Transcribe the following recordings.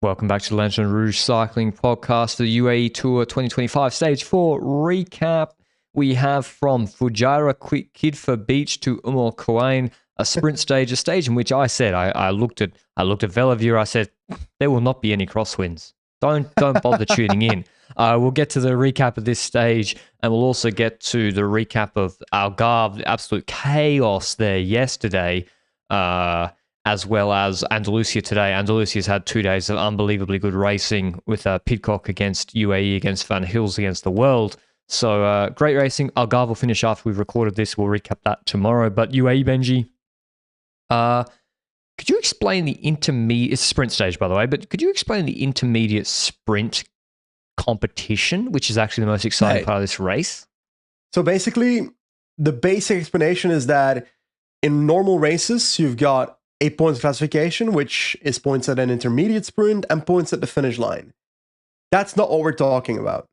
Welcome back to the Lanterne Rouge Cycling Podcast, the UAE Tour 2025 Stage 4 recap. We have from Fujairah Kidfa Beach to Al Quwain, a sprint stage, a stage in which I said, I looked at Velaview, I said, there will not be any crosswinds. Don't bother tuning in. We'll get to the recap of this stage, and we'll also get to the recap of Algarve, the absolute chaos there yesterday. As well as Andalusia today. Andalusia's had 2 days of unbelievably good racing with Pidcock against UAE, against Van Hills, against the world. So great racing. Algarve will finish after we've recorded this. We'll recap that tomorrow. But UAE, Benji, could you explain the intermediate... It's a sprint stage, by the way, but could you explain the intermediate sprint competition, which is actually the most exciting part of this race? So basically, the basic explanation is that in normal races, you've got 8 points classification, which is points at an intermediate sprint and points at the finish line. That's not what we're talking about.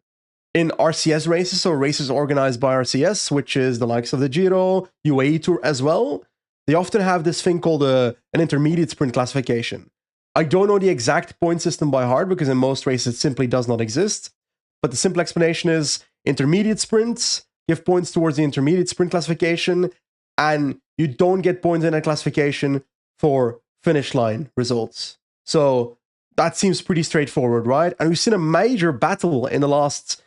In RCS races, so races organized by RCS, which is the likes of the Giro, UAE Tour as well, they often have this thing called an intermediate sprint classification. I don't know the exact point system by heart because in most races it simply does not exist. But the simple explanation is intermediate sprints give points towards the intermediate sprint classification, and you don't get points in a classification for finish line results. So that seems pretty straightforward, right? And we've seen a major battle in the last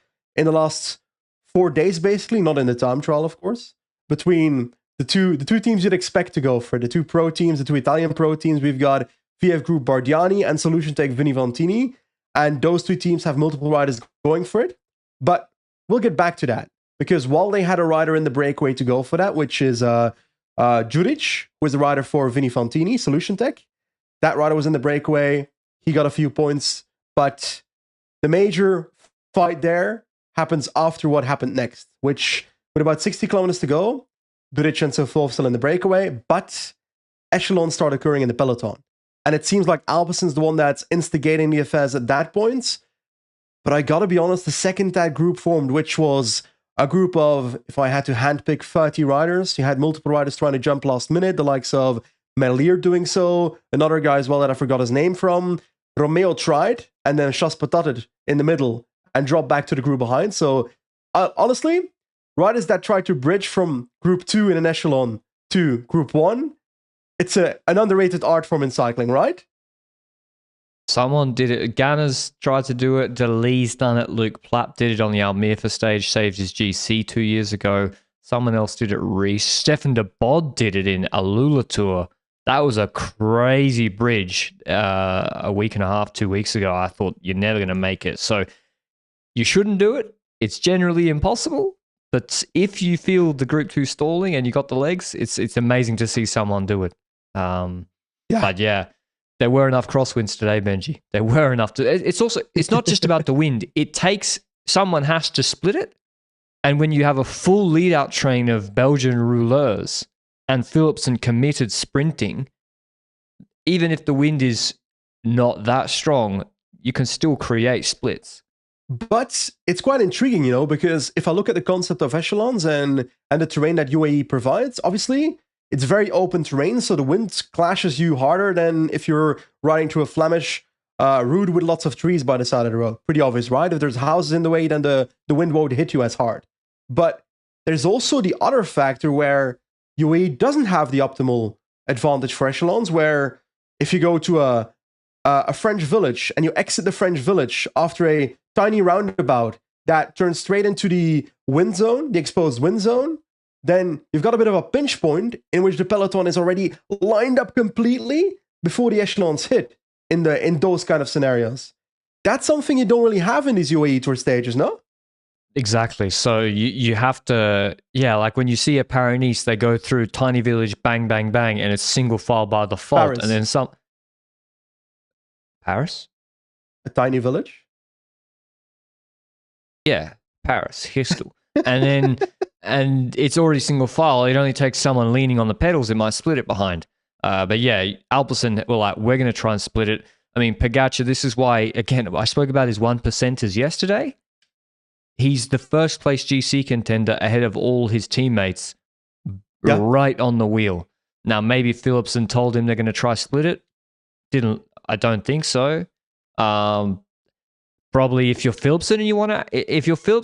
4 days, basically, not in the time trial, of course, between the two teams you'd expect to go for, the two pro teams, the two Italian pro teams. We've got VF Group Bardiani and Solution Tech Vini Vantini, and those two teams have multiple riders going for it. But we'll get back to that, because while they had a rider in the breakaway to go for that, which is Juric was the rider for Vini Fantini, Solution Tech. That rider was in the breakaway. He got a few points, but the major fight there happens after what happened next, which with about 60 kilometers to go, Juric and Sofov still in the breakaway, but echelons start occurring in the peloton. And it seems like Alpesen's the one that's instigating the affairs at that point. But I gotta be honest, the second that group formed, which was a group of, if I had to handpick 30 riders, you had multiple riders trying to jump last minute, the likes of Melier doing so, another guy as well that I forgot his name from. Romeo tried, and then Chas patated in the middle and dropped back to the group behind. So, honestly, riders that tried to bridge from Group 2 in an echelon to Group 1, it's an underrated art form in cycling, right? Someone did it. Ganna's tried to do it. DeLee's done it. Luke Plapp did it on the Almirfa stage, saved his GC 2 years ago. Someone else did it. Reese. Stefan de Bod did it in Alula Tour. That was a crazy bridge a week and a half, 2 weeks ago. I thought you're never going to make it. So you shouldn't do it. It's generally impossible. But if you feel the Group 2 stalling and you got the legs, it's amazing to see someone do it. But yeah. There were enough crosswinds today, Benji. There were enough. It's not just about the wind. It takes, someone has to split it. And when you have a full lead-out train of Belgian rouleurs and Philipsen committed sprinting, even if the wind is not that strong, you can still create splits. But it's quite intriguing, you know, because if I look at the concept of echelons and the terrain that UAE provides, obviously, it's very open terrain, so the wind clashes you harder than if you're riding through a Flemish route with lots of trees by the side of the road. Pretty obvious, right? If there's houses in the way, then the wind won't hit you as hard. But there's also the other factor where UAE doesn't have the optimal advantage for echelons, where if you go to a French village and you exit the French village after a tiny roundabout that turns straight into the wind zone, the exposed wind zone, then you've got a bit of a pinch point in which the peloton is already lined up completely before the echelons hit in those kind of scenarios. That's something you don't really have in these UAE Tour stages, no? Exactly. So you have to, like when you see a Paris-Nice, they go through tiny village, bang, bang, bang, and it's single file by default. Paris. And then some... Paris? A tiny village? Yeah, Paris, Histel. And it's already single file. It only takes someone leaning on the pedals. It might split it behind. But yeah, Alpecin, well, we're going to try and split it. I mean, Pogacar, this is why, again, I spoke about his 1%ers yesterday. He's the first place GC contender ahead of all his teammates right on the wheel. Now, maybe Philipsen told him they're going to try split it. I don't think so. Probably if you're Philipsen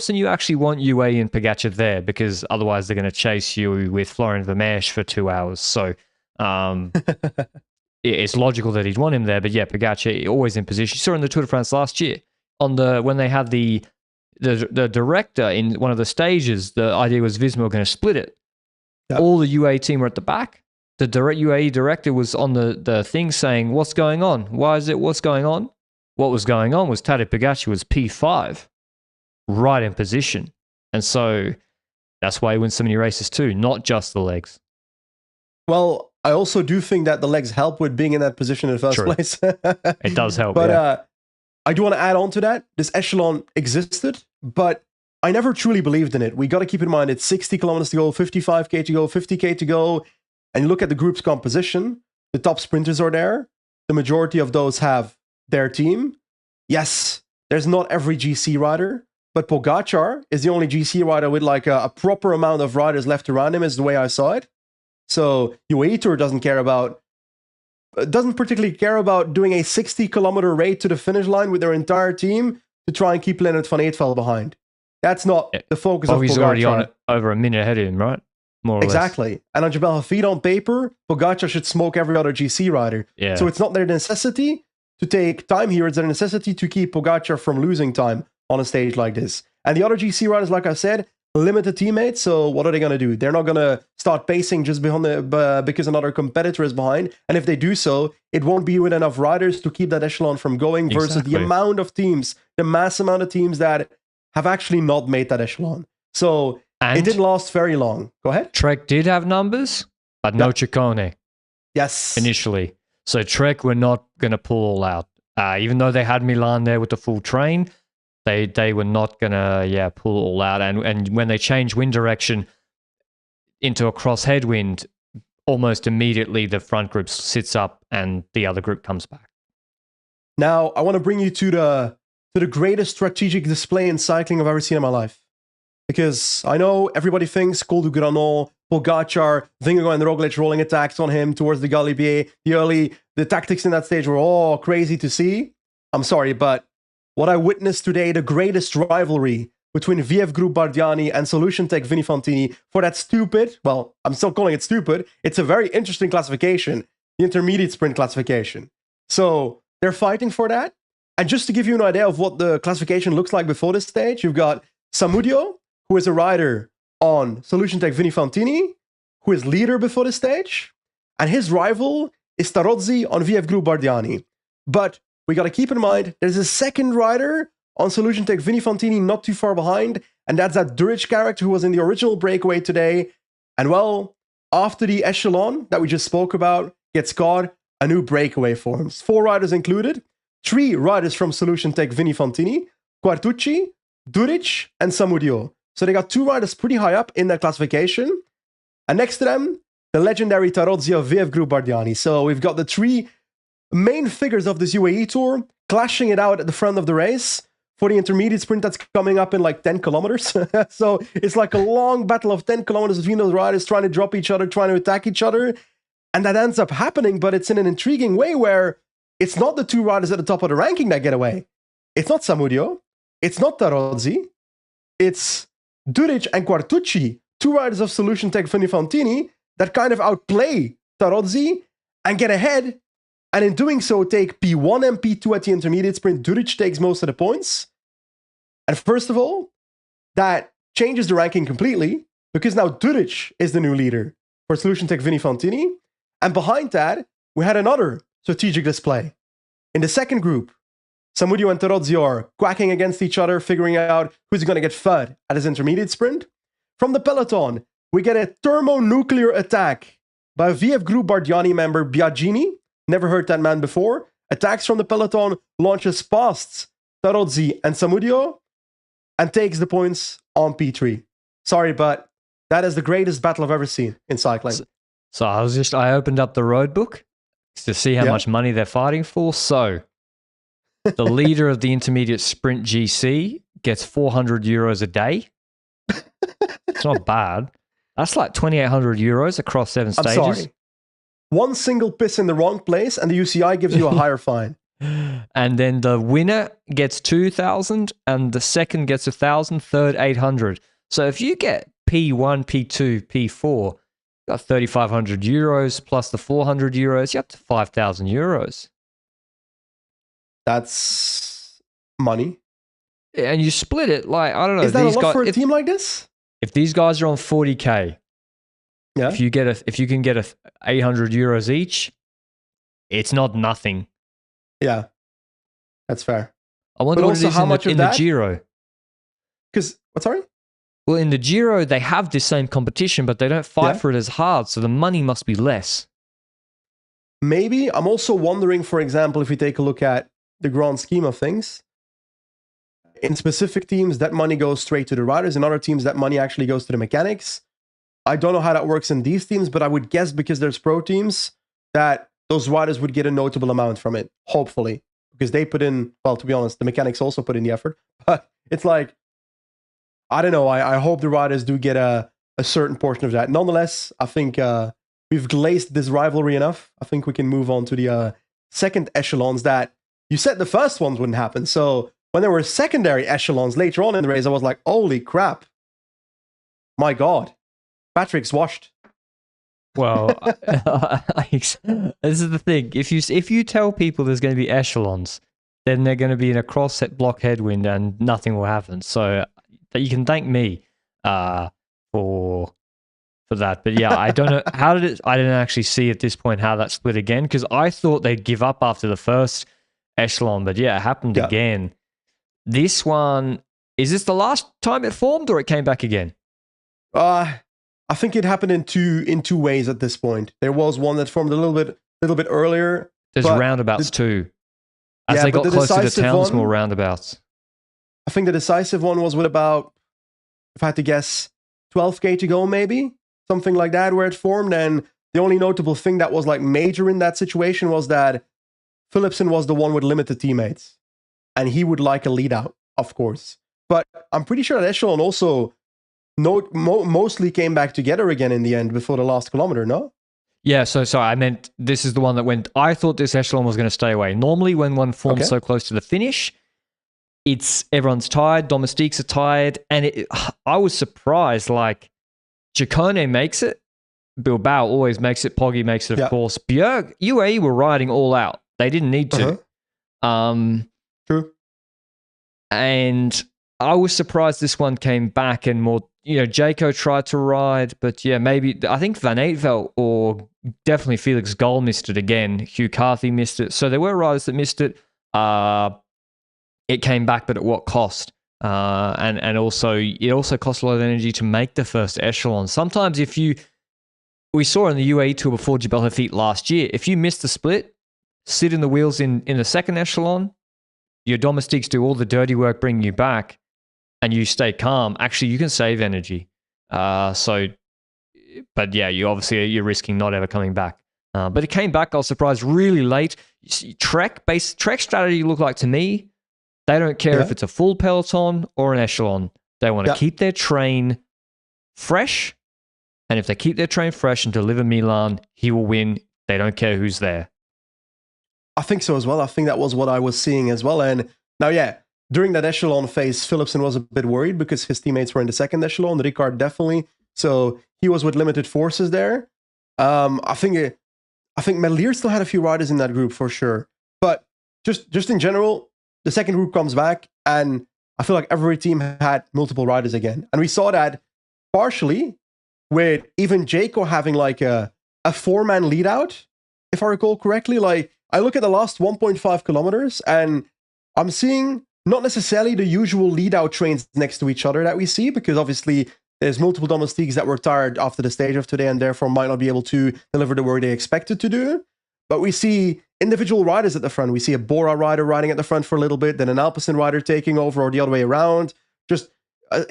and you actually want UAE and Pogacar there, because otherwise they're going to chase you with Florian Vermeersch for 2 hours. So it's logical that he'd want him there. But yeah, Pogacar always in position. You saw in the Tour de France last year when they had the director in one of the stages, the idea was Visma were going to split it. Yep. All the UAE team were at the back. The UAE director was on the thing saying, "What's going on? Why is it? What's going on?" What was going on was Tadej Pogacar was P5, right in position. And so that's why he wins so many races too, not just the legs. Well, I also do think that the legs help with being in that position in the first place. It does help, but I do want to add on to that. This echelon existed, but I never truly believed in it. We got to keep in mind it's 60 kilometers to go, 55k to go, 50k to go. And you look at the group's composition, the top sprinters are there. The majority of those have their team. Yes, there's not every GC rider, but Pogacar is the only GC rider with like a proper amount of riders left around him, is the way I saw it. So UAE Tour doesn't particularly care about doing a 60-kilometer race to the finish line with their entire team to try and keep Leonard van Eetveld behind. That's not the focus of Pogacar. He's already on it over a minute ahead of him, right? More or exactly. Less. And on Jebel Hafid on paper, Pogacar should smoke every other GC rider. Yeah. So it's not their necessity to take time here. It's their necessity to keep Pogacar from losing time on a stage like this. And the other GC riders, like I said, limited teammates. So what are they going to do? They're not going to start pacing just because another competitor is behind. And if they do so, it won't be with enough riders to keep that echelon from going versus the amount of teams, the mass amount of teams that have actually not made that echelon. So it didn't last very long. Go ahead. Trek did have numbers, but no Ciccone. Yes. Initially. So Trek were not going to pull all out. Even though they had Milan there with the full train, they were not going to pull all out. And when they changed wind direction into a cross headwind, almost immediately the front group sits up and the other group comes back. Now, I want to bring you to the greatest strategic display in cycling I've ever seen in my life. Because I know everybody thinks Col du Granon, Pogacar, Vingegaard and Roglic rolling attacks on him towards the Galibier. The tactics in that stage were all crazy to see. I'm sorry, but what I witnessed today, the greatest rivalry between VF Group Bardiani and Solution Tech Vini Fantini for that stupid, well, I'm still calling it stupid. It's a very interesting classification, the intermediate sprint classification. So they're fighting for that. And just to give you an idea of what the classification looks like before this stage, you've got Samudio, who is a rider on Solution Tech Vini Fantini, who is leader before the stage, and his rival is Tarozzi on VF Group Bardiani. But we got to keep in mind, there's a second rider on Solution Tech Vini Fantini not too far behind, and that's that Duric character who was in the original breakaway today. And well, after the echelon that we just spoke about gets caught, a new breakaway forms. 4 riders included, 3 riders from Solution Tech Vini Fantini, Quartucci, Duric, and Samudio. So they got 2 riders pretty high up in that classification. And next to them, the legendary Tarozzi of VF Group Bardiani. So we've got the 3 main figures of this UAE Tour clashing it out at the front of the race for the intermediate sprint that's coming up in like 10 kilometers. So it's like a long battle of 10 kilometers between those riders trying to drop each other, trying to attack each other. And that ends up happening, but it's in an intriguing way where it's not the 2 riders at the top of the ranking that get away. It's not Samudio. It's not Tarozzi. It's Duric and Quartucci, 2 riders of Solution Tech Vini Fantini, that kind of outplay Tarozzi and get ahead. And in doing so, take P1 and P2 at the intermediate sprint. Duric takes most of the points. And first of all, that changes the ranking completely because now Duric is the new leader for Solution Tech Vini Fantini. And behind that, we had another strategic display. In the second group, Samudio and Tarozzi are quacking against each other, figuring out who's going to get fed at his intermediate sprint. From the peloton, we get a thermonuclear attack by VF Group Bardiani member Biagini. Never heard that man before. Attacks from the peloton, launches past Tarozzi and Samudio, and takes the points on P3. Sorry, but that is the greatest battle I've ever seen in cycling. So I opened up the road book to see how much money they're fighting for. So the leader of the intermediate sprint GC gets 400 euros a day. It's not bad. That's like 2,800 euros across 7 stages. I'm sorry. One single piss in the wrong place and the UCI gives you a higher fine. And then the winner gets 2,000 and the second gets 1,000, third 800. So if you get P1, P2, P4, you got 3,500 euros plus the 400 euros, you're up to 5,000 euros. That's money. And you split it like, I don't know. Is that a lot for a team like this? If these guys are on 40K, yeah. if you can get 800 euros each, it's not nothing. Yeah, that's fair. I wonder what it is in the Giro. Because, what, sorry? Well, in the Giro, they have this same competition, but they don't fight for it as hard, so the money must be less. Maybe. I'm also wondering, for example, if we take a look at the grand scheme of things, in specific teams, that money goes straight to the riders. In other teams, that money actually goes to the mechanics. I don't know how that works in these teams, but I would guess because there's pro teams that those riders would get a notable amount from it, hopefully. Because they put in, well, to be honest, the mechanics also put in the effort. But it's like, I don't know. I hope the riders do get a certain portion of that. Nonetheless, I think we've glazed this rivalry enough. I think we can move on to the second echelons that you said the first ones wouldn't happen. So when there were secondary echelons later on in the race, I was like, holy crap. My God. Patrick's washed. Well, this is the thing. If you tell people there's going to be echelons, then they're going to be in a cross-set block headwind and nothing will happen. So you can thank me for that. But yeah, I don't know. I didn't actually see at this point how that split again, because I thought they'd give up after the first echelon. But yeah, it happened again. This one, is this the last time it formed or it came back again? I think it happened in two ways at this point. There was one that formed a little bit earlier. There's roundabouts too. As they got closer to towns, more roundabouts. I think the decisive one was with about, if I had to guess, 12K to go maybe? Something like that, where it formed. And the only notable thing that was like major in that situation was that Philipsen was the one with limited teammates. And he would like a lead out, of course. But I'm pretty sure that echelon also mostly came back together again in the end before the last kilometer, no? Yeah, so sorry, I meant this is the one that went. I thought this echelon was going to stay away. Normally, when one forms so close to the finish, everyone's tired, domestiques are tired, and I was surprised. Like Ciccone makes it, Bilbao always makes it, Poggi makes it, of course. Bjerg, UAE were riding all out. They didn't need to. True. And I was surprised this one came back and more. Jaco tried to ride, but yeah, maybe I think Van Eetveld or definitely Felix Gol missed it again. Hugh Carthy missed it. So there were riders that missed it. It came back, but at what cost? And also, it also cost a lot of energy to make the first echelon. Sometimes we saw in the UAE Tour before Jebel Hafeet last year, if you miss the split, sit in the wheels in the second echelon, your domestiques do all the dirty work bringing you back, and you stay calm, actually you can save energy. But yeah, you're risking not ever coming back. But it came back, I was surprised, really late. Trek strategy looked like to me, they don't care if it's a full peloton or an echelon. They want to keep their train fresh, and if they keep their train fresh and deliver Milan, he will win. They don't care who's there. I think so as well. I think that was what I was seeing as well. And now, during that echelon phase, Philipsen was a bit worried because his teammates were in the second echelon, Ricard definitely. So he was with limited forces there. I think Merlier still had a few riders in that group for sure. But just in general, the second group comes back, and I feel like every team had multiple riders again. And we saw that partially with even Jaco having like a four-man lead out, if I recall correctly. Like, I look at the last 1.5 kilometers, and I'm seeing not necessarily the usual lead-out trains next to each other that we see, because obviously there's multiple domestiques that were tired after the stage of today and therefore might not be able to deliver the work they expected to do. But we see individual riders at the front. We see a Bora rider riding at the front for a little bit, then an Alpecin rider taking over, or the other way around. Just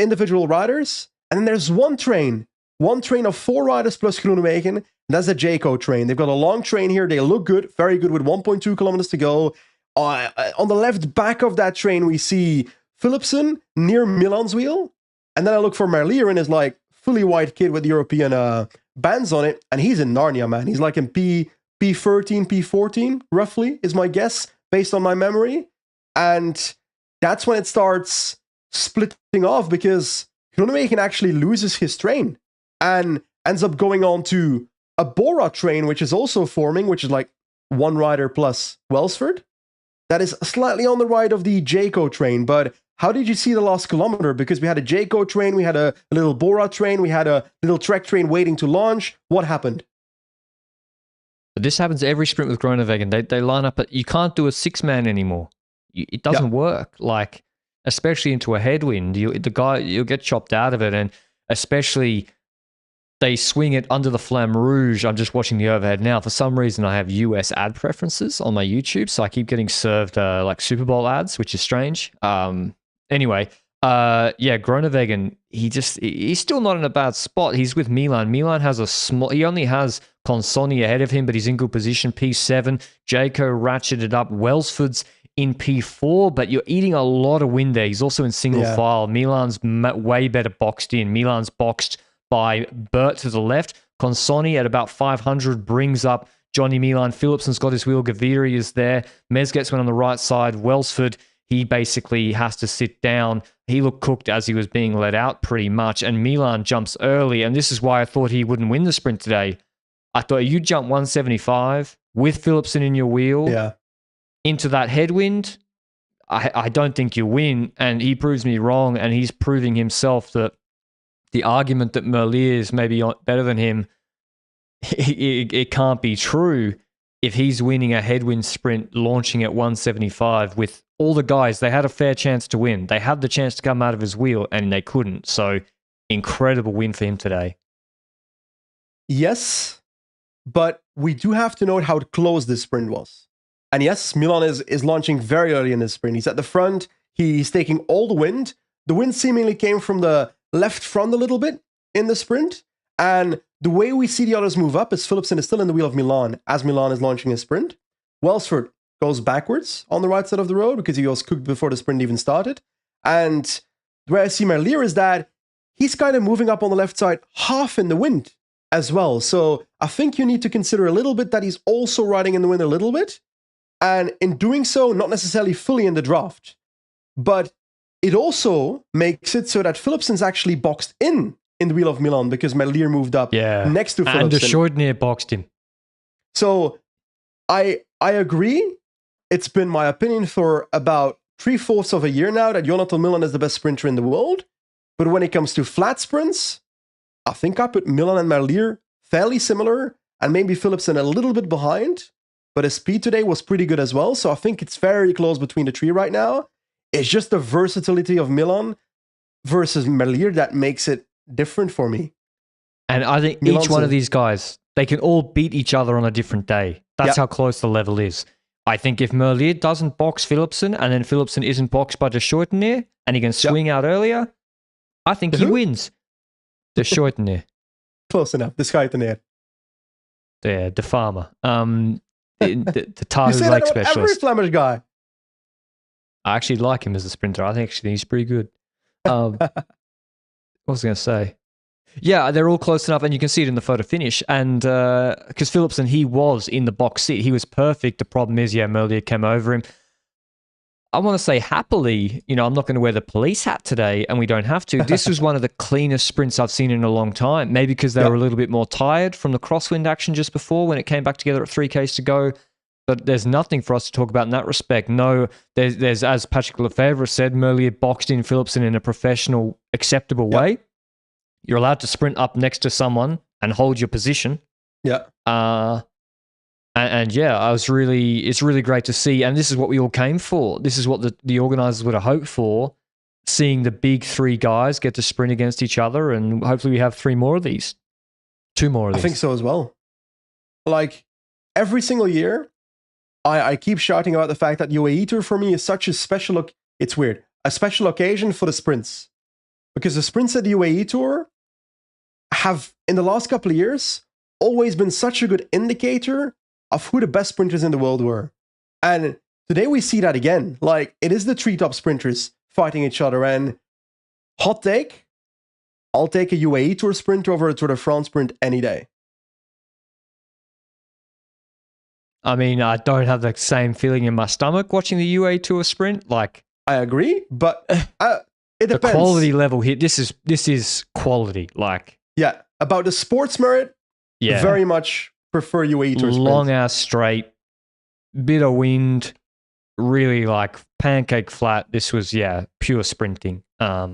individual riders. And then there's one train of four riders plus Groenewegen, and that's a Jaco train. They've got a long train here. They look good, very good, with 1.2 kilometers to go. On the left back of that train, we see Philipsen near Milan's wheel. And then I look for Merlier in his like fully white kit with European bands on it. And he's in Narnia, man. He's like in P13, P14, roughly, is my guess. based on my memory. And that's when it starts splitting off, because Groenewegen actually loses his train and ends up going on to a Bora train, which is also forming, which is like one rider plus Welsford. That is slightly on the right of the Jayco train. But how did you see the last kilometer? Because we had a Jayco train, we had a little Bora train, we had a little Trek train waiting to launch. What happened? But this happens every sprint with Groenewegen. They line up, you can't do a 6-man anymore. It doesn't work. Like, especially into a headwind, you'll get chopped out of it. And especially they swing it under the Flamme Rouge. I'm just watching the overhead now. For some reason, I have US ad preferences on my YouTube, so I keep getting served like Super Bowl ads, which is strange. Anyway, Groenewegen, he's still not in a bad spot. He's with Milan. Milan has he only has Consonni ahead of him, but he's in good position. P7, Jayco ratcheted up. Welsford's in P4, but you're eating a lot of wind there. He's also in single file. Milan's way better boxed in. Milan's boxed by Burt to the left. Consonni at about 500 brings up Johnny Milan. Philipsen's got his wheel. Gaviri is there. Mezgets went on the right side. Welsford, he basically has to sit down. He looked cooked as he was being let out pretty much, and Milan jumps early, and this is why I thought he wouldn't win the sprint today. I thought you jump 175 with Philipsen in your wheel into that headwind. I don't think you win, and he proves me wrong, and he's proving himself that the argument that Merlier is maybe better than him, it can't be true if he's winning a headwind sprint launching at 175 with all the guys. They had a fair chance to win. They had the chance to come out of his wheel, and they couldn't. So, incredible win for him today. Yes, but we do have to note how close this sprint was. And yes, Milan is launching very early in this sprint. He's at the front. He's taking all the wind. The wind seemingly came from the left front a little bit in the sprint. And the way we see the others move up is Philipsen is still in the wheel of Milan as Milan is launching his sprint. Welsford goes backwards on the right side of the road because he was cooked before the sprint even started. And the way I see Merlier is that he's kind of moving up on the left side half in the wind as well. So I think you need to consider a little bit that he's also riding in the wind a little bit. And in doing so, not necessarily fully in the draft. But it also makes it so that Philipsen's actually boxed in the wheel of Milan because Merlier moved up next to Philipsen. And de Chardonnay boxed him. So I agree. It's been my opinion for about 3/4 of a year now that Jonathan Milan is the best sprinter in the world. But when it comes to flat sprints, I think I put Milan and Merlier fairly similar, and maybe Philipsen a little bit behind. But his speed today was pretty good as well. So I think it's very close between the three right now. It's just the versatility of Milan versus Merlier that makes it different for me. And I think each one of these guys, they can all beat each other on a different day. That's how close the level is. I think if Merlier doesn't box Philipsen and then Philipsen isn't boxed by de Chardonnay and he can swing out earlier, I think he wins. De Chardonnay. Close enough. De Chardonnay. Yeah, the farmer. The Tahoe Lake Lake specialist. Every Flemish guy. I actually like him as a sprinter. I think actually he's pretty good. What was I going to say? Yeah, they're all close enough, and you can see it in the photo finish. And because Philipsen, he was in the box seat. He was perfect. The problem is, Merlier came over him. I want to say happily, I'm not going to wear the police hat today, and we don't have to. This was one of the cleanest sprints I've seen in a long time. Maybe because they were a little bit more tired from the crosswind action just before when it came back together at 3Ks to go. But there's nothing for us to talk about in that respect. No, there's as Patrick Lefevre said, Merlier boxed in Philipsen in a professional, acceptable way. You're allowed to sprint up next to someone and hold your position. Yeah. It's really great to see. And this is what we all came for. This is what the organizers would have hoped for, seeing the big three guys get to sprint against each other. And hopefully we have 3 more of these. 2 more of these. I think so as well. Like every single year, I keep shouting about the fact that UAE Tour for me is such a special, it's weird, a special occasion for the sprints. Because the sprints at the UAE Tour have, in the last couple of years, always been such a good indicator of who the best sprinters in the world were. And today we see that again. Like, it is the 3 top sprinters fighting each other. And hot take, I'll take a UAE Tour sprint over a Tour de France sprint any day. I mean, I don't have the same feeling in my stomach watching the UAE Tour sprint. Like, I agree, but it the depends. quality level here. This is quality. Like, yeah, about the sports merit, yeah, very much prefer UAE Tour long sprints. ass straight, bit of wind, really like pancake flat. This was pure sprinting. Yeah,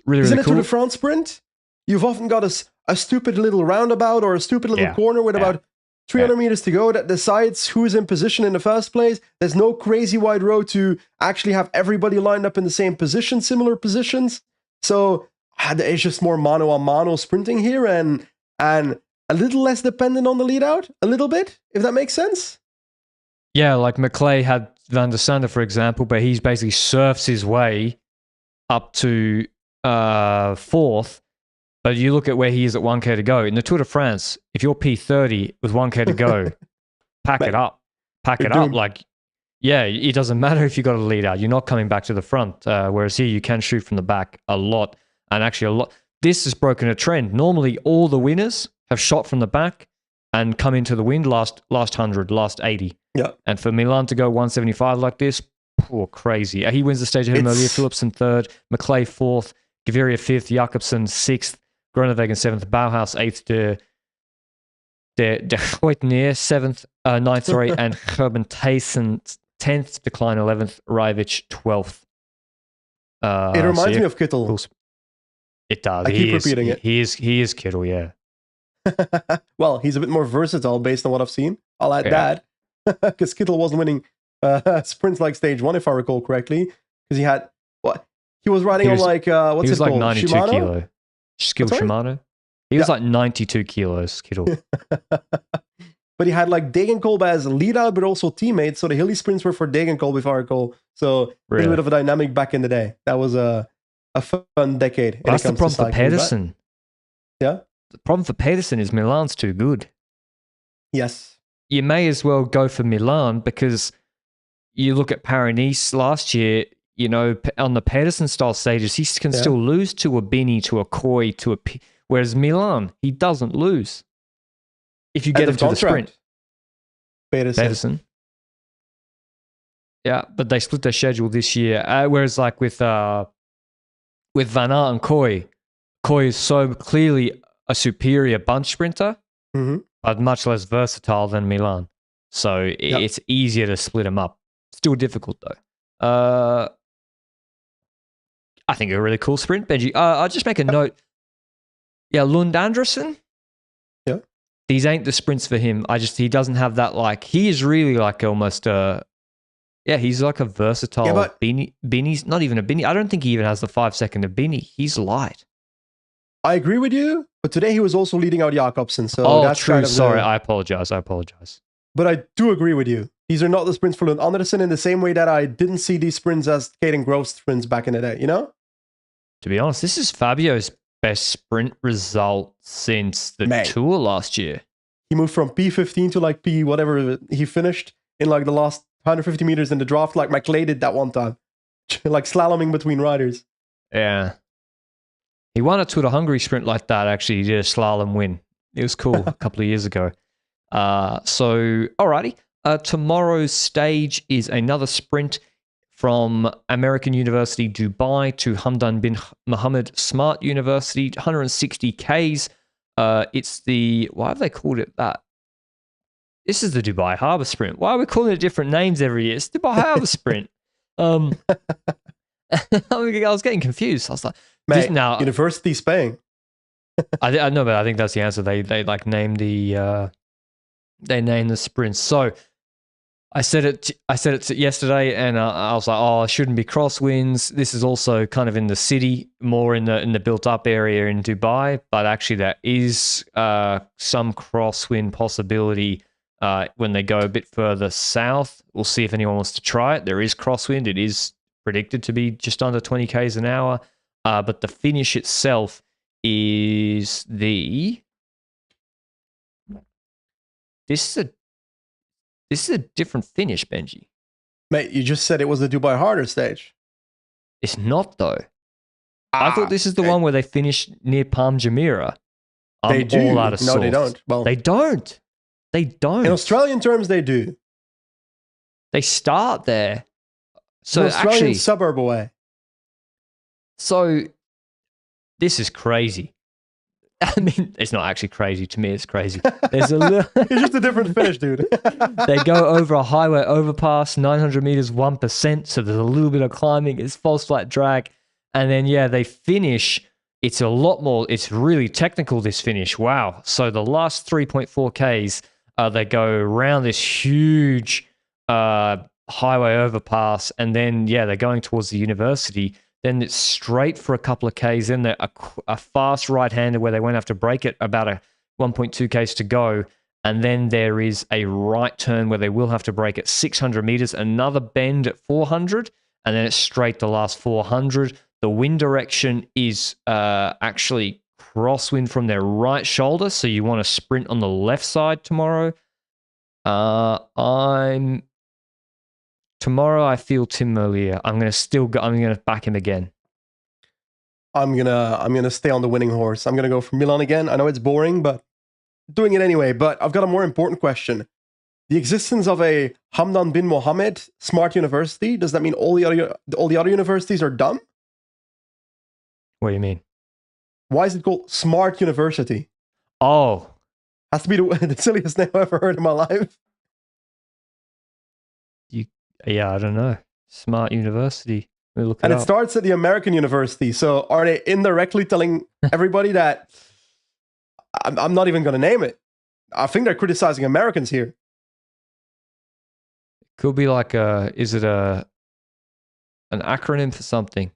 really isn't really it cool. Tour de France sprint? You've often got a stupid little roundabout or a stupid little corner with about 300 meters to go that decides who's in position in the first place. There's no crazy wide road to actually have everybody lined up in the same position, similar positions. So it's just more mano a mano sprinting here and a little less dependent on the lead out, a little bit, if that makes sense. Yeah, like McClay had Van der Sande, for example, but he's basically surfs his way up to fourth. But you look at where he is at 1K to go. In the Tour de France, if you're P30 with 1K to go, pack it up. Pack it up. Like, yeah, it doesn't matter if you got a lead out. You're not coming back to the front. Whereas here, you can shoot from the back a lot. And actually, a lot. This has broken a trend. Normally, all the winners have shot from the back and come into the wind last 100, last 80. Yeah. And for Milan to go 175 like this, poor crazy. He wins the stage ahead of Malia Philipsen third, McClay fourth, Gaviria fifth, Jakobsen sixth, Groenewegen seventh, Bauhaus eighth, de Goitneer seventh, ninth, sorry, and Gerben Thijssen 10th, Decline 11th, Rajovic 12th. It reminds me of Kittel. Cool. It does. I keep repeating it. He is Kittel, yeah. Well, he's a bit more versatile based on what I've seen. I'll add that. Because Kittel wasn't winning sprints like stage one, if I recall correctly. Because he had, he was riding on like, what's it called? He was like 92 Shimano? kilo. Skilled Shimano. He was like 92 kilos, Kittel. But he had like Degenkolb as lead out, but also teammates. So the hilly sprints were for Degenkolb, if I recall. So a little bit of a dynamic back in the day. That was a fun decade. That's the problem for Pedersen. Yeah. The problem for Pedersen is Milan's too good. Yes. You may as well go for Milan because you look at Paris-Nice last year, you know, on the Pedersen style stages, he can still lose to a Bini, to a Koi, to a... Whereas Milan, he doesn't lose. If you get him to the sprint. Pedersen. Yeah, but they split their schedule this year. Whereas like with Van Aert and Koi is so clearly a superior bunch sprinter, but much less versatile than Milan. So it's easier to split them up. Still difficult though. I think a really cool sprint, Benji. I'll just make a note. Yeah, Lund Andersen. Yeah. These ain't the sprints for him. He doesn't have that, like, he is really like almost he's like a versatile Bini's not even a Bini. I don't think he even has the 5 second of Bini. He's light. I agree with you, but today he was also leading out Jakobsen. So that's true. Kind of Sorry, I apologize. But I do agree with you. These are not the sprints for Lund Andersen in the same way that I didn't see these sprints as Caden Groves sprints back in the day, you know? To be honest, this is Fabio's best sprint result since the Tour last year. He moved from P15 to like P whatever he finished in like the last 150 meters in the draft, like McClay did that one time. Like slaloming between riders. Yeah. He won a Tour de Hungary sprint like that, actually. He did a slalom win. It was cool a couple of years ago. So, alrighty. Tomorrow's stage is another sprint from American University Dubai to Hamdan bin Mohammed Smart University, 160 Ks. It's why have they called it that? This is the Dubai Harbour Sprint. Why are we calling it different names every year? It's Dubai Harbour Sprint. I was getting confused. I was like, mate, University's paying. I know, but I think that's the answer. They like name the sprint. So I said it yesterday, and I was like, oh, it shouldn't be crosswinds. This is also kind of in the city, more in the built up area in Dubai, but actually there is some crosswind possibility when they go a bit further south. We'll see if anyone wants to try it. There is crosswind. It is predicted to be just under 20 k's an hour, but the finish itself is This is a different finish, Benji. Mate, you just said it was the Dubai Harder stage. It's not, though. I thought this is the one where they finish near Palm Jumeirah. They do. All out of no, they don't. Well, they don't. They don't. In Australian terms, they do. They start there. So An Australian actually, suburb away. so this is crazy. I mean, it's not actually crazy. To me, it's crazy. There's a little It's just a different finish, dude. They go over a highway overpass, 900 meters, 1%. So there's a little bit of climbing. It's false flat drag. And then, yeah, they finish. It's a lot more. It's really technical, this finish. Wow. So the last 3.4 Ks, they go around this huge highway overpass. And then, yeah, they're going towards the university. Then it's straight for a couple of Ks. Then a fast right-hander where they won't have to brake it, about a 1.2 Ks to go. And then there is a right turn where they will have to brake at 600 meters, another bend at 400, and then it's straight the last 400. The wind direction is actually crosswind from their right shoulder, so you want to sprint on the left side tomorrow. Tomorrow I feel Tim Merlier. I'm gonna back him again. I'm gonna stay on the winning horse. I'm gonna go for Milan again. I know it's boring, but doing it anyway. But I've got a more important question. The existence of a Hamdan bin Mohammed smart university, does that mean all the other universities are dumb? What do you mean? Why is it called Smart University? Oh, Has to be the silliest name I've ever heard in my life. yeah, I don't know. Smart University. Look And it it up. starts at the American university. So are they indirectly telling everybody that I'm not even going to name it? I think they're criticizing Americans here. Could be like is it an acronym for something?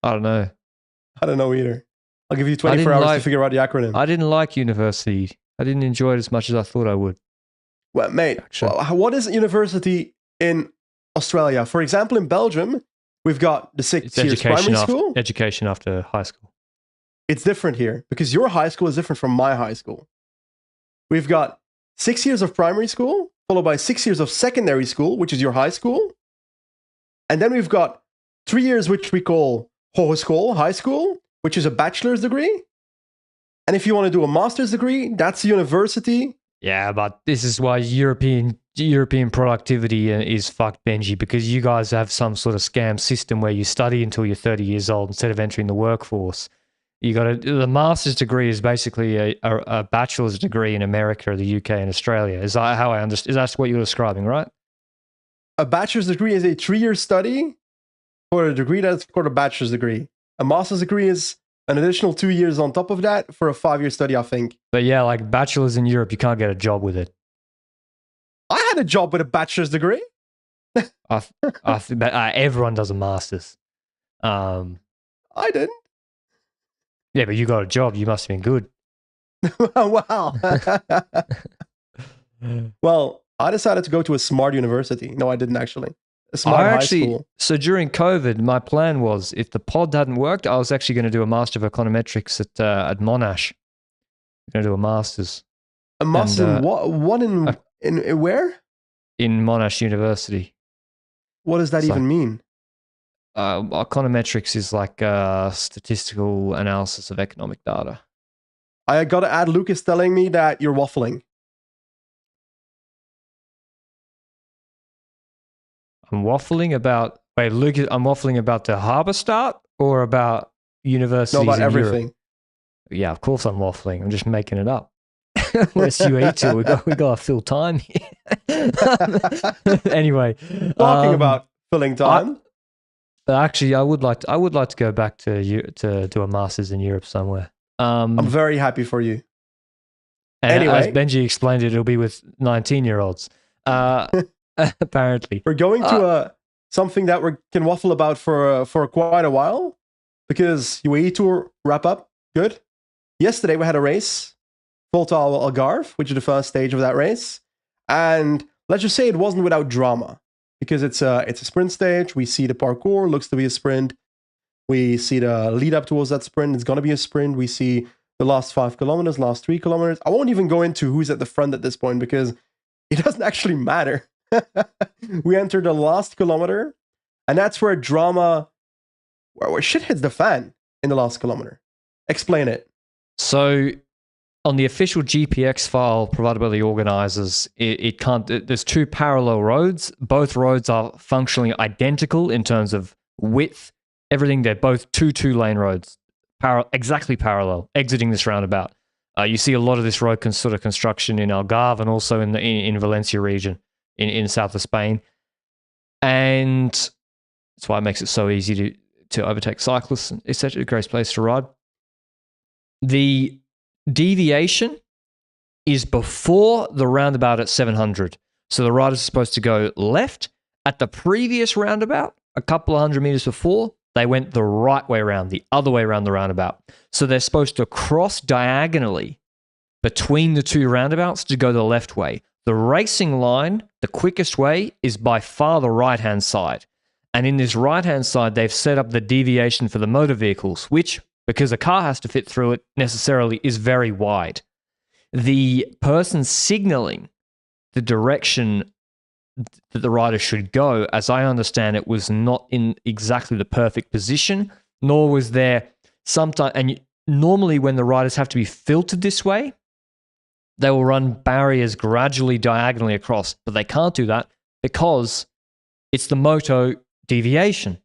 I don't know. I don't know either. I'll give you 24 hours to figure out the acronym. I didn't like university. I didn't enjoy it as much as I thought I would. Well, mate, what is a university in Australia? For example, in Belgium, we've got the 6 years primary school. Education after high school. It's different here because your high school is different from my high school. We've got 6 years of primary school, followed by 6 years of secondary school, which is your high school. And then we've got 3 years, which we call hogeschool, high school, which is a bachelor's degree. And if you want to do a master's degree, that's a university. Yeah, but this is why European productivity is fucked, Benji, because you guys have some sort of scam system where you study until you're 30 years old instead of entering the workforce. The master's degree is basically a bachelor's degree in America, the UK, and Australia. Is that how I understand? Is that what you're describing, right? A bachelor's degree is a 3-year study for a degree that's called a bachelor's degree. A master's degree is an additional 2 years on top of that for a 5-year study, I think. But yeah, like bachelor's in Europe, you can't get a job with it. I had a job with a bachelor's degree. Everyone does a master's. I didn't. Yeah, but you got a job. You must have been good. Wow. Well, I decided to go to a smart university. No, I didn't actually. A smart high school. So during COVID, my plan was, if the pod hadn't worked, I was actually going to do a Master of Econometrics at Monash. I'm going to do a Master's. A Master's in what? What in where? In Monash University. What does that even mean? Econometrics is like statistical analysis of economic data. I got to add, Luke is telling me that you're waffling. I'm waffling about the harbour start or about universities? No, about in everything. Europe? Yeah, of course I'm waffling. I'm just making it up. Where's UAE Tour? We got to fill time here. Anyway, talking about filling time. Actually, I would like to go back to do a master's in Europe somewhere. I'm very happy for you. And anyway, as Benji explained it, it'll be with 19-year-olds. Apparently, we're going to something that we can waffle about for quite a while, because UAE Tour wrap up good. Yesterday we had a race, Volta al Algarve, which is the first stage of that race, and let's just say it wasn't without drama, because it's a sprint stage. We see the parkour looks to be a sprint. We see the lead up towards that sprint. It's going to be a sprint. We see the last 5 kilometers, last 3 kilometers. I won't even go into who's at the front at this point because it doesn't actually matter. We enter the last kilometer, and that's where drama, where shit hits the fan in the last kilometer. Explain it. So on the official GPX file provided by the organizers, it can't. There's two parallel roads. Both roads are functionally identical in terms of width, everything. They're both two-lane roads, exactly parallel, exiting this roundabout. You see a lot of this road sort of construction in Algarve and also in Valencia region in south of Spain, and that's why it makes it so easy to overtake cyclists. It's such a great place to ride. The deviation is before the roundabout at 700. So the riders are supposed to go left. At the previous roundabout, a couple of 100 meters before, they went the right way around, the other way around the roundabout. So they're supposed to cross diagonally between the two roundabouts to go the left way. The racing line, the quickest way, is by far the right-hand side. And in this right-hand side, they've set up the deviation for the motor vehicles, which, because a car has to fit through it, necessarily is very wide. The person signaling the direction that the rider should go, as I understand it, was not in exactly the perfect position, nor was there sometimes. And normally when the riders have to be filtered this way, they will run barriers gradually diagonally across, but they can't do that because it's the moto deviation.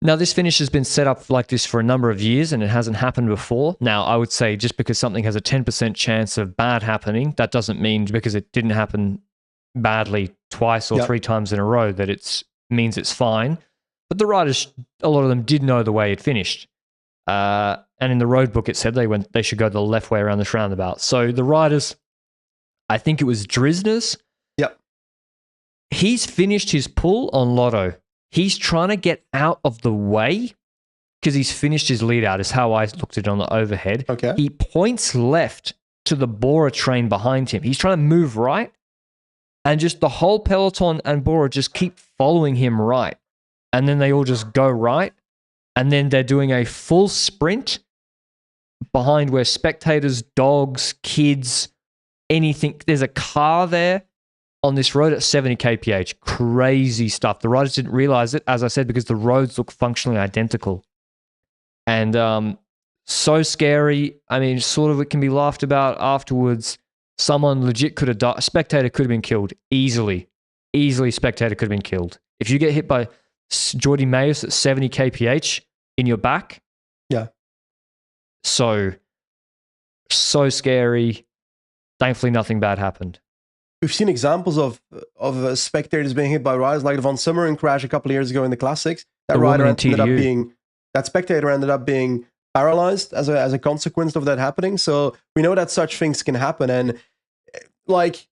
Now, this finish has been set up like this for a number of years and it hasn't happened before. Now, I would say just because something has a 10% chance of bad happening, that doesn't mean because it didn't happen badly twice or three times in a row that it means it's fine. But the riders, a lot of them did know the way it finished. And in the road book, it said they should go the left way around this roundabout. So the riders, I think it was Drisner's. Yep. He's finished his pull on Lotto. He's trying to get out of the way because he's finished his lead out, is how I looked at it on the overhead. Okay. He points left to the Broe train behind him. He's trying to move right, and just the whole peloton and Broe just keep following him right. And then they all just go right, and then they're doing a full sprint behind where spectators, dogs, kids, anything. There's a car there on this road at 70 kph. Crazy stuff. The riders didn't realize it, as I said, because the roads look functionally identical. And so scary. I mean, sort of it can be laughed about afterwards. Someone legit could have died. A spectator could have been killed easily. Easily, spectator could have been killed. If you get hit by Jordi Mayus at 70 kph in your back. Yeah. So scary. Thankfully, nothing bad happened. We've seen examples of spectators being hit by riders, like the Van Summeren crash a couple of years ago in the classics. That spectator ended up being paralyzed as a consequence of that happening. So we know that such things can happen. And like,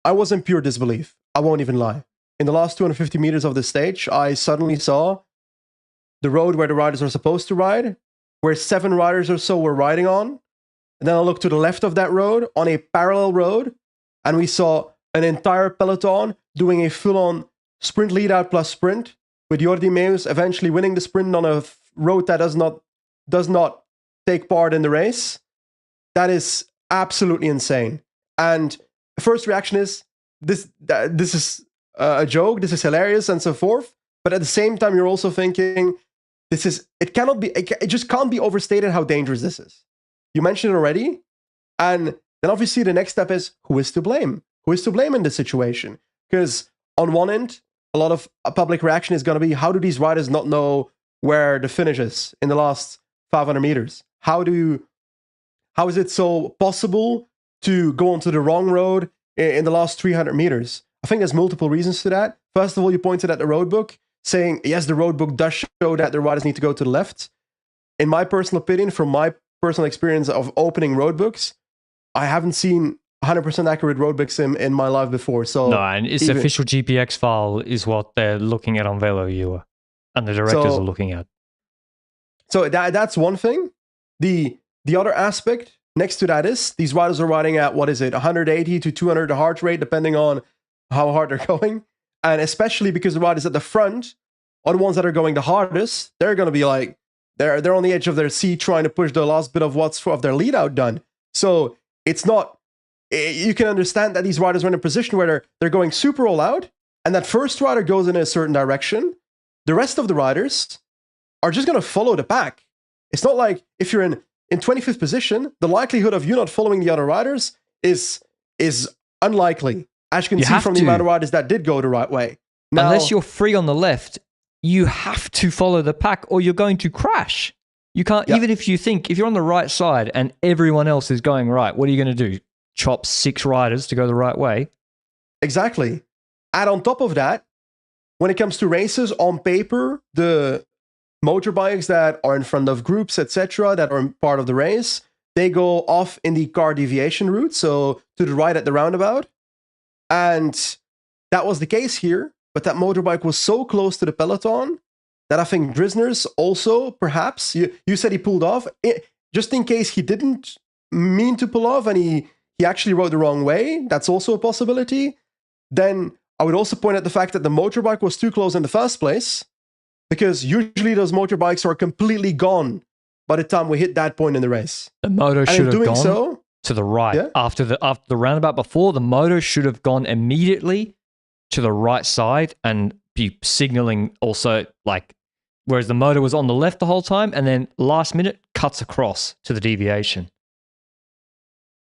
I was in pure disbelief. I won't even lie. In the last 250 meters of the stage, I suddenly saw the road where the riders are supposed to ride, where 7 riders or so were riding on. And then I looked to the left of that road on a parallel road, and we saw an entire peloton doing a full-on sprint lead-out plus sprint, with Jordi Mayus eventually winning the sprint on a road that does not take part in the race. That is absolutely insane. And the first reaction is, this is a joke, this is hilarious, and so forth. But at the same time, you're also thinking, it just can't be overstated how dangerous this is. You mentioned it already, and then obviously the next step is, who is to blame? Who is to blame in this situation? Because on one end, a lot of public reaction is going to be, how do these riders not know where the finish is in the last 500 meters? How is it so possible to go onto the wrong road in the last 300 meters? I think there's multiple reasons to that. First of all, you pointed at the road book, saying, yes, the road book does show that the riders need to go to the left. In my personal opinion, from my personal experience of opening road books, I haven't seen 100% accurate road books in my life before. So no, and its official GPX file is what they're looking at on VeloViewer, and the directors are looking at. So that's one thing. The other aspect next to that is, these riders are riding at, 180 to 200 heart rate, depending on how hard they're going. And especially because the riders at the front are the ones that are going the hardest, they're going to be like, they're on the edge of their seat trying to push the last bit of of their lead out done. So it's not, you can understand that these riders are in a position where they're going super all out, and that first rider goes in a certain direction. The rest of the riders are just going to follow the pack. It's not like if you're in in 25th position, the likelihood of you not following the other riders is unlikely. As you can see from the amount of riders that did go the right way. Now, unless you're free on the left, you have to follow the pack or you're going to crash. You can't, even if you're on the right side and everyone else is going right, what are you going to do? Chop 6 riders to go the right way? Exactly. And on top of that, when it comes to races, on paper, the motorbikes that are in front of groups, etc., that are part of the race, they go off in the car deviation route, so to the right at the roundabout. And that was the case here, but that motorbike was so close to the peloton that I think Drisner's also, perhaps, you said he pulled off, just in case he didn't mean to pull off and he actually rode the wrong way, that's also a possibility. Then I would also point out the fact that the motorbike was too close in the first place, because usually those motorbikes are completely gone by the time we hit that point in the race. The moto should have gone to the right. After the roundabout before, the moto should have gone immediately to the right side and be signaling also, like, whereas the motor was on the left the whole time and then last minute cuts across to the deviation.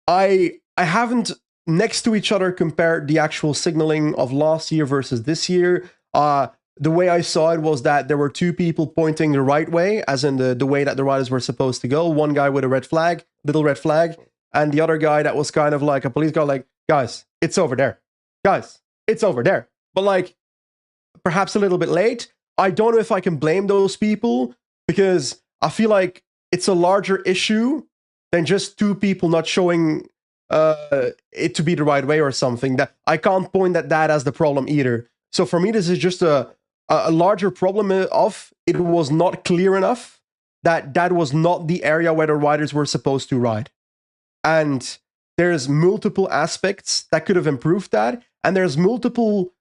I haven't next to each other compared the actual signaling of last year versus this year. The way I saw it was that there were 2 people pointing the right way, as in the way that the riders were supposed to go. One guy with a red flag, little red flag, and the other guy that was kind of like a police guy, like, guys, it's over there. Guys, it's over there. But like, perhaps a little bit late. I don't know if I can blame those people, because I feel like it's a larger issue than just 2 people not showing it to be the right way or something. That I can't point at that as the problem either. So for me, this is just a larger problem of it was not clear enough that was not the area where the riders were supposed to ride. And there's multiple aspects that could have improved that. And there's multiple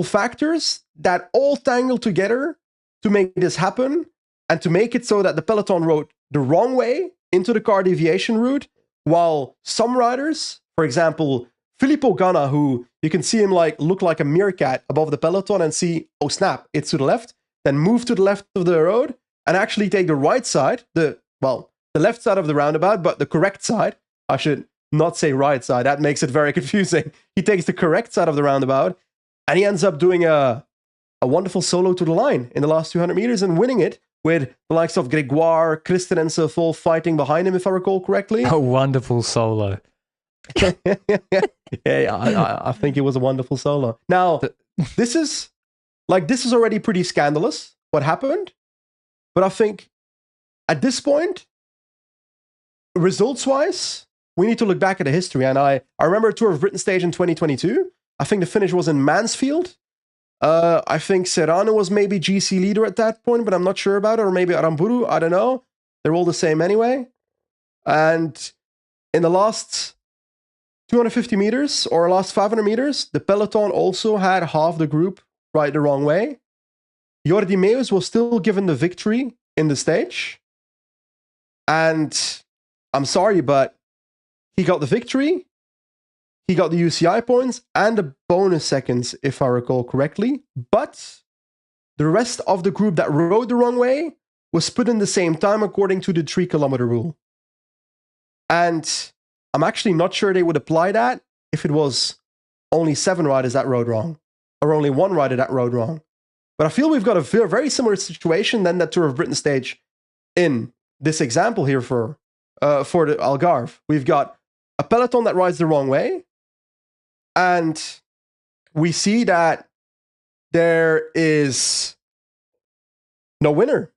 factors that all tangle together to make this happen and to make it so that the peloton rode the wrong way into the car deviation route, while some riders, for example, Filippo Ganna, who you can see him like look like a meerkat above the peloton and see, oh snap, it's to the left, then move to the left of the road and actually take the right side, the left side of the roundabout, but the correct side. I should not say right side, that makes it very confusing. He takes the correct side of the roundabout and he ends up doing a wonderful solo to the line in the last 200 meters and winning it, with the likes of Gregoire, Kristen and so forth fighting behind him, if I recall correctly. A wonderful solo. I think it was a wonderful solo. Now, this is already pretty scandalous, what happened. But I think at this point, results-wise, we need to look back at the history. And I remember Tour of Britain stage in 2022. I think the finish was in Mansfield. I think Serrano was maybe GC leader at that point, but I'm not sure about it. Or maybe Aramburu, I don't know. They're all the same anyway. And in the last 250 meters or last 500 meters, the peloton also had half the group ride the wrong way. Jordi Meus was still given the victory in the stage. And I'm sorry, but he got the victory. He got the UCI points and the bonus seconds, if I recall correctly. But the rest of the group that rode the wrong way was put in the same time according to the 3-kilometer rule. And I'm actually not sure they would apply that if it was only 7 riders that rode wrong, or only 1 rider that rode wrong. But I feel we've got a very similar situation than that Tour of Britain stage in this example here for the Algarve. We've got a peloton that rides the wrong way, and we see that there is no winner.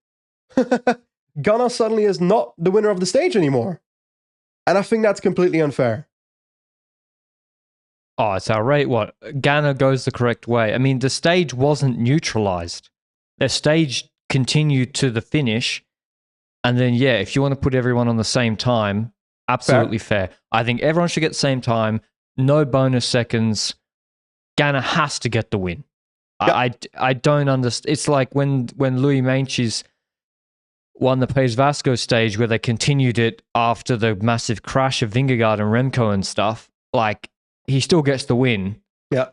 Ganna suddenly is not the winner of the stage anymore. And I think that's completely unfair. Oh, it's outrageous. What? Ganna goes the correct way. I mean, the stage wasn't neutralized. The stage continued to the finish. And then, yeah, if you want to put everyone on the same time, absolutely fair. I think everyone should get the same time. No bonus seconds. Ganna has to get the win. Yep. I don't understand. It's like when Louis Mainches won the Pays Vasco stage, where they continued it after the massive crash of Vingegaard and Remco and stuff. Like, he still gets the win. Yeah.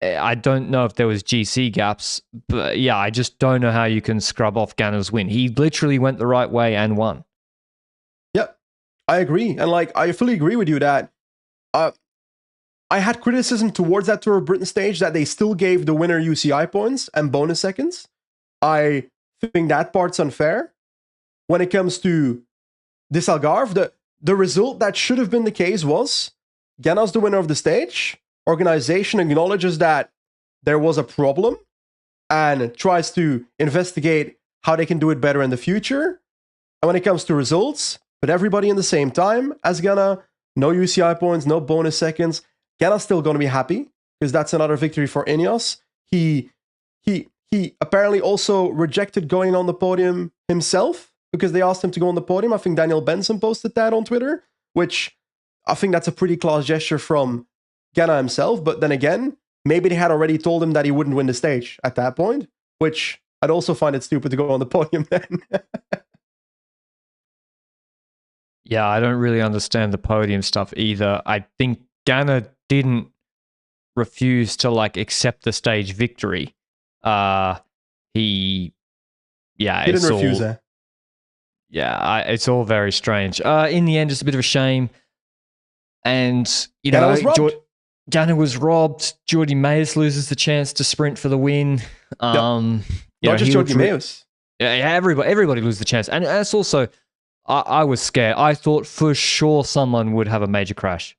I don't know if there was GC gaps, but yeah, I just don't know how you can scrub off Ganna's win. He literally went the right way and won. I agree. And like, I fully agree with you that I had criticism towards that Tour of Britain stage that they still gave the winner UCI points and bonus seconds. I think that part's unfair. When it comes to this Algarve, the result that should have been the case was Ganna's the winner of the stage. Organization acknowledges that there was a problem and tries to investigate how they can do it better in the future. And when it comes to results, put everybody in the same time as Ganna, no UCI points, no bonus seconds. Ganna's still going to be happy because that's another victory for Ineos. He apparently also rejected going on the podium himself because they asked him to go on the podium. I think Daniel Benson posted that on Twitter, which I think that's a pretty class gesture from Ganna himself. But then again, maybe they had already told him that he wouldn't win the stage at that point, which I'd also find it stupid to go on the podium then. Yeah, I don't really understand the podium stuff either. I think Ganna didn't refuse to like accept the stage victory. He didn't refuse it. Yeah, it's all very strange. In the end, it's a bit of a shame. And, you know, Ganna was robbed. Jordi Meus loses the chance to sprint for the win. Not just Jordi Meus. Yeah, everybody loses the chance. And it's also, I was scared. I thought for sure someone would have a major crash.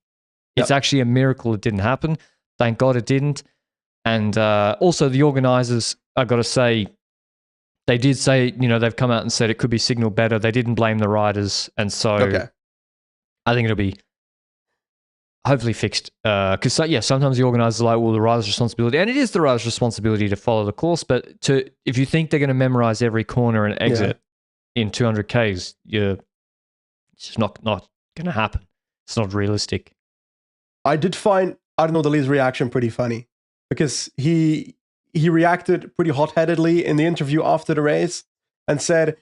It's actually a miracle it didn't happen. Thank God it didn't. And also the organizers, I got to say, they did say, you know, they've come out and said it could be signaled better. They didn't blame the riders. And so I think it'll be hopefully fixed. Because, sometimes the organizers are like, well, the rider's responsibility. And it is the rider's responsibility to follow the course. But if you think they're going to memorize every corner and exit in 200 Ks, it's just not going to happen. It's not realistic. I did find Arnaud Dele's reaction pretty funny because he reacted pretty hot-headedly in the interview after the race and said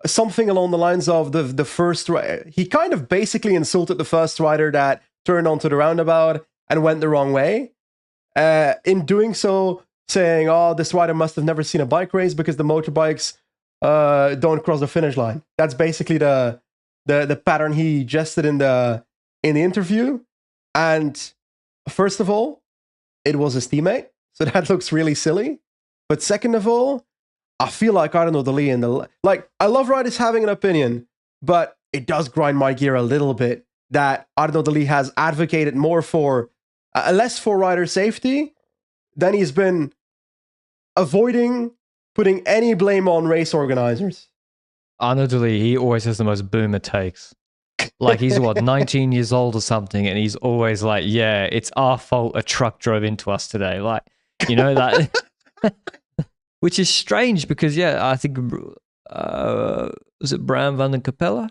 something along the lines of the first... He kind of basically insulted the first rider that turned onto the roundabout and went the wrong way. In doing so, saying, oh, this rider must have never seen a bike race because the motorbikes don't cross the finish line. That's basically the pattern he gestured in the interview. And first of all, it was his teammate, so that looks really silly. But second of all, I feel like Arnaud Dele I love riders having an opinion, but it does grind my gear a little bit that Arnaud Dele has advocated more for less for rider safety than he's been avoiding putting any blame on race organizers. Arnaud Dele, he always has the most boomer takes. Like he's 19 years old or something, and he's always like, yeah, it's our fault a truck drove into us today. Like, you know, that, which is strange because, I think, was it Bram van den Capella?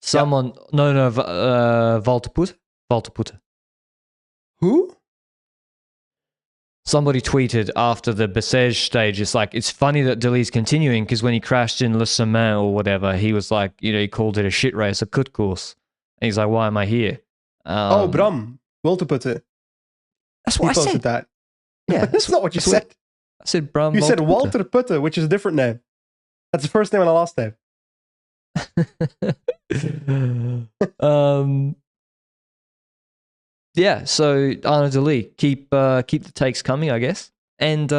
Someone, Walter Putter. Who? Somebody tweeted after the Bessèges stage, it's funny that Dele's continuing because when he crashed in Le Semaine or whatever, he was like, he called it a shit race, a cut course. And he's like, why am I here? Bram, Walter Putter. That's what I said. That. Yeah. That's not what you said. I said Bram. You said Walter Putter, which is a different name. That's the first name and the last name. So Arnaud Dele, keep the takes coming, I guess. And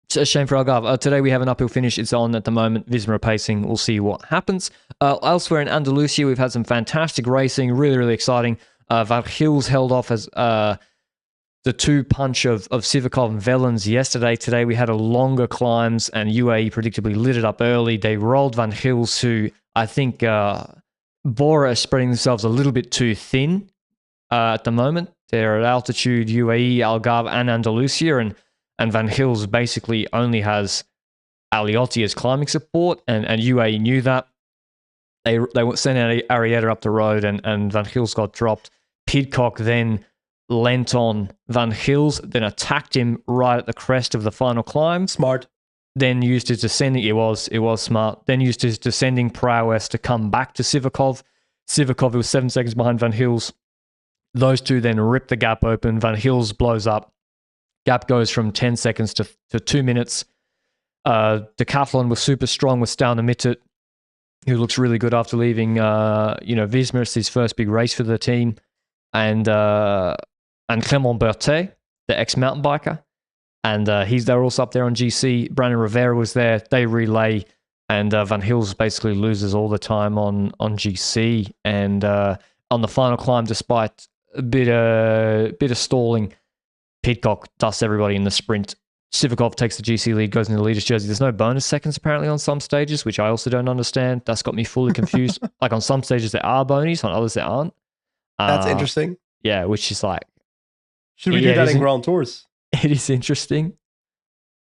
it's a shame for Algarve. Today we have an uphill finish. It's on at the moment. Visma pacing. We'll see what happens. Elsewhere in Andalusia, we've had some fantastic racing. Really, really exciting. Van Gils held off as the two-punch of Sivakov and Vellens yesterday. Today we had a longer climbs, and UAE predictably lit it up early. They rolled Van Gils, who I think Broe are spreading themselves a little bit too thin at the moment. They're at altitude, UAE, Algarve, and Andalusia, and Van Gils basically only has Aliotti as climbing support, and UAE knew that. They sent out Arrieta up the road, and Van Gils got dropped. Pidcock then leant on Van Gils, then attacked him right at the crest of the final climb. Smart. Then used his descending, it was smart. Then used his descending prowess to come back to Sivakov. Sivakov, who was 7 seconds behind Van Gils. Those two then rip the gap open. Van Gils blows up. Gap goes from 10 seconds to 2 minutes. Decathlon was super strong with Staune Mittet. who looks really good after leaving, Visma. It's his first big race for the team. And Clement Berthet, the ex-mountain biker. And they're also up there on GC. Brandon Rivera was there. They relay. And Van Hills basically loses all the time on GC. And on the final climb, despite a bit of stalling, Pidcock dusts everybody in the sprint. Sivakov takes the GC lead, goes into the leader's jersey. There's no bonus seconds apparently on some stages, which I also don't understand. That's got me fully confused. Like on some stages there are bonies, on others there aren't. That's interesting. Yeah, which is like... Should we do that in Grand Tours? It is interesting.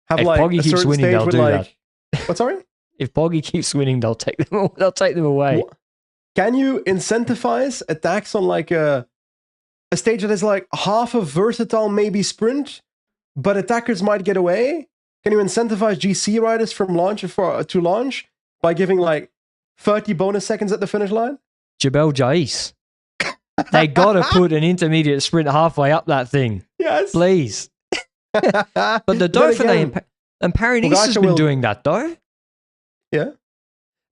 Have if like Poggy a keeps certain winning, stage they'll with do like... that. What, sorry? If Poggy keeps winning, they'll take them away. What? Can you incentivize attacks on like a stage that is like half a versatile maybe sprint, but attackers might get away? Can you incentivize GC riders from launch to launch by giving like 30 bonus seconds at the finish line? Jabel Jais. They got to put an intermediate sprint halfway up that thing. Yes. Please. But the Dauphiné and Paris-Nice has been doing that though. Yeah.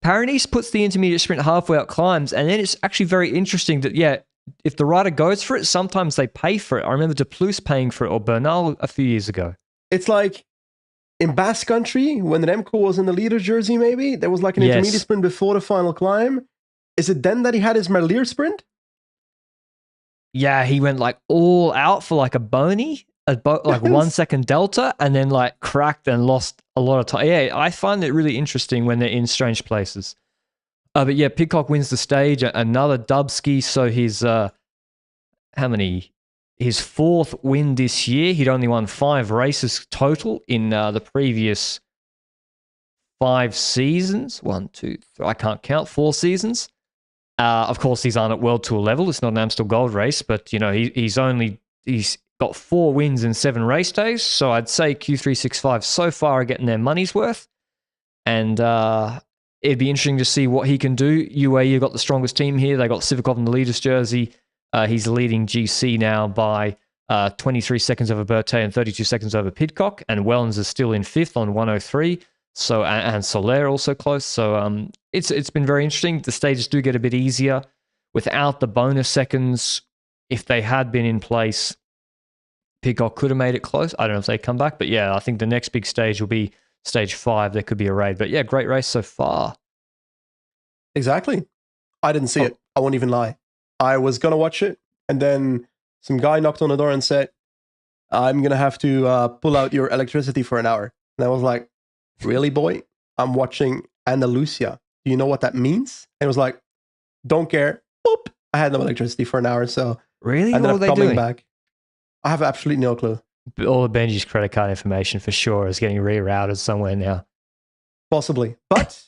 Paris-Nice puts the intermediate sprint halfway up climbs, and then it's actually very interesting that, yeah, if the rider goes for it, sometimes they pay for it. I remember De Plus paying for it, or Bernal a few years ago. It's like in Basque Country, when Remco was in the leader jersey, maybe, there was like an intermediate sprint before the final climb. Is it then that he had his Merlier sprint? Yeah, he went like all out for like a bony, like 1 second delta, and then like cracked and lost a lot of time. Yeah, I find it really interesting when they're in strange places. But yeah, Pidcock wins the stage, another Dubsky. So his his fourth win this year. He'd only won 5 races total in the previous 5 seasons. 1, 2, 3, I can't count, 4 seasons. Of course, these aren't at World Tour level. It's not an Amstel Gold race, but you know he's got 4 wins in 7 race days. So I'd say Q365 so far are getting their money's worth, and it'd be interesting to see what he can do. UAE got the strongest team here. They got Sivakov in the leader's jersey. He's leading GC now by 23 seconds over Berthet and 32 seconds over Pidcock, and Wellens is still in 5th on 103. So and Soler also close. So it's been very interesting. The stages do get a bit easier without the bonus seconds. If they had been in place, Pidcock could have made it close. I don't know if they come back, but yeah, I think the next big stage will be stage 5. There could be a raid, but yeah, great race so far. Exactly. I didn't see it. I won't even lie. I was gonna watch it, and then some guy knocked on the door and said, "I'm gonna have to pull out your electricity for an hour." And I was like, "Really, boy? I'm watching Andalusia. Do you know what that means?" And it was like, "Don't care." Boop. I had no electricity for an hour, so really, I ended what up are they coming doing? back. I have absolutely no clue. All of Benji's credit card information for sure is getting rerouted somewhere now. Possibly, but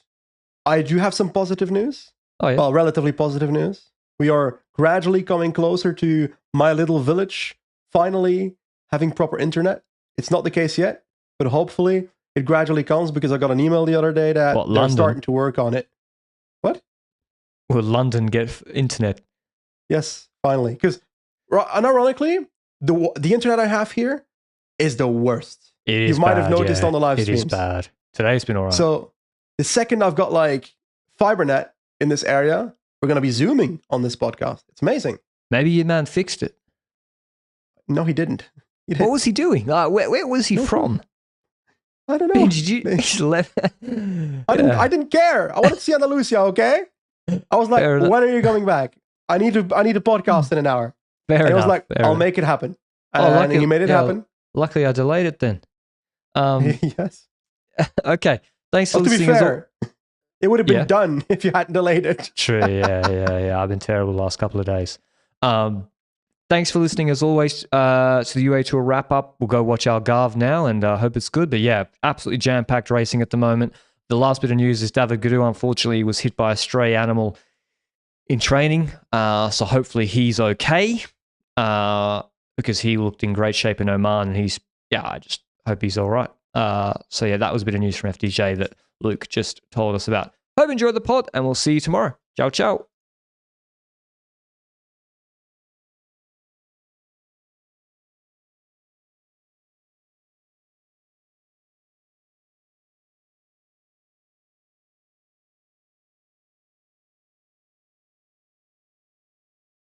I do have some positive news. Oh yeah, well, relatively positive news. We are gradually coming closer to my little village finally having proper internet. It's not the case yet, but hopefully it gradually comes, because I got an email the other day that they're starting to work on it. What? Will London get internet? Yes, finally. Because, unironically, the internet I have here is the worst. You might have noticed on the live streams. It is bad. Today's been all right. So the second I've got like FiberNet in this area, we're going to be zooming on this podcast. It's amazing. Maybe your man fixed it. No, he didn't. What was he doing? Where was he from? I don't know. Did you? I didn't care. I wanted to see Andalusia. Okay. I was like, when are you coming back? I need a podcast in an hour. Fair and enough. I was like, I'll make it happen. And he made it happen. Luckily, I delayed it then. Yes. Okay. Thanks for listening. To be fair, it would have been done if you hadn't delayed it. True. Yeah. I've been terrible the last couple of days. Thanks for listening as always to the UAE Tour wrap up. We'll go watch Algarve now and hope it's good. But yeah, absolutely jam-packed racing at the moment. The last bit of news is David Guru, unfortunately, was hit by a stray animal in training. So hopefully he's okay because he looked in great shape in Oman. And I just hope he's all right. So yeah, that was a bit of news from FDJ that Luke just told us about. Hope you enjoyed the pod, and we'll see you tomorrow. Ciao, ciao.